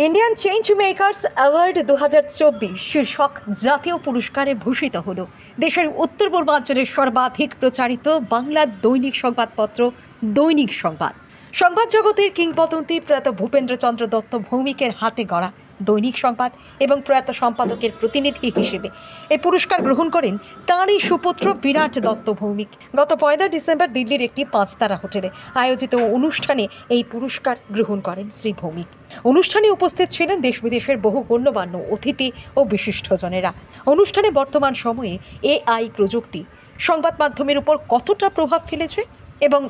Indian change makers award 2024 শীর্ষক জাতীয় পুরস্কারে ভূষিত হল দেশের উত্তর পূর্বাঞ্চলের সর্বাধিক প্রচারিত বাংলা দৈনিক সংবাদপত্র দৈনিক সংবাদ। সংবাদ জগতের কিংবদন্তি প্রয়াত ভূপেন্দ্রচন্দ্র দত্ত ভৌমিকের হাতে গড়া দৈনিক সংবাদ এবং প্রয়াত সম্পাদকের প্রতিনিধি হিসেবে এই পুরস্কার গ্রহণ করেন তাঁরই সুপুত্র বিরাট দত্ত ভৌমিক। গত 1 ডিসেম্বর দিল্লির একটি 5-তারা হোটেলে আয়োজিত অনুষ্ঠানে এই পুরস্কার গ্রহণ করেন শ্রী ভৌমিক। অনুষ্ঠানে উপস্থিত ছিলেন দেশ বিদেশের বহু গণ্যমান্য অতিথি ও বিশিষ্টজনেরা। অনুষ্ঠানে বর্তমান সময়ে এআই প্রযুক্তি সংবাদ মাধ্যমের উপর কতটা প্রভাব ফেলেছে এবং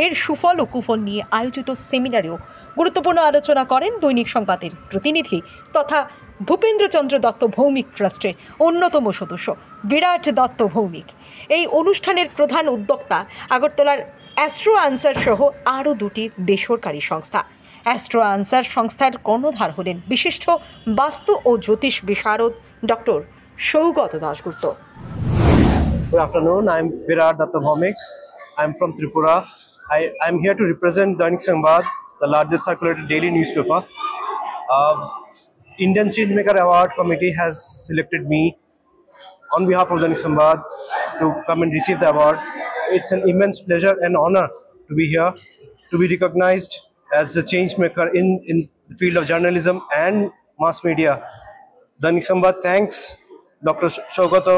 এর সুফল ও কুফল নিয়ে আয়োজিত সেমিনারেও গুরুত্বপূর্ণ আলোচনা করেন দৈনিক সংবাদের প্রতিনিধি তথা ভূপেন্দ্রচন্দ্র দত্ত ভৌমিক ট্রাস্টের অন্যতম সদস্য বিরাট দত্ত ভৌমিক। এই অনুষ্ঠানের প্রধান উদ্যোক্তা আগরতলার অ্যাস্ট্রো আনসার সহ আরও 2টি বেসরকারি সংস্থা। অ্যাস্ট্রো আনসার সংস্থার কর্ণধার হলেন বিশিষ্ট বাস্তু ও জ্যোতিষ বিশারদ doctor Saugata Dasgupta. Good afternoon. I'm Virat Datta Bhaumik. I'm from Tripura. I'm here to represent Dainik Sangbad, the largest circulated daily newspaper. Indian Changemaker Award Committee has selected me on behalf of Dainik Sangbad to come and receive the award. It's an immense pleasure and honor to be here, to be recognized as a change maker in the field of journalism and mass media. Dainik Sangbad thanks Dr. Shogato,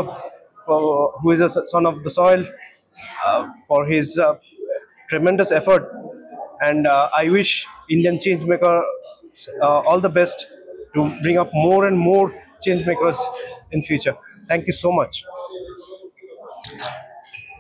who is a son of the soil, for his tremendous effort, and I wish Indian change maker all the best to bring up more and more change makers in future. Thank you so much.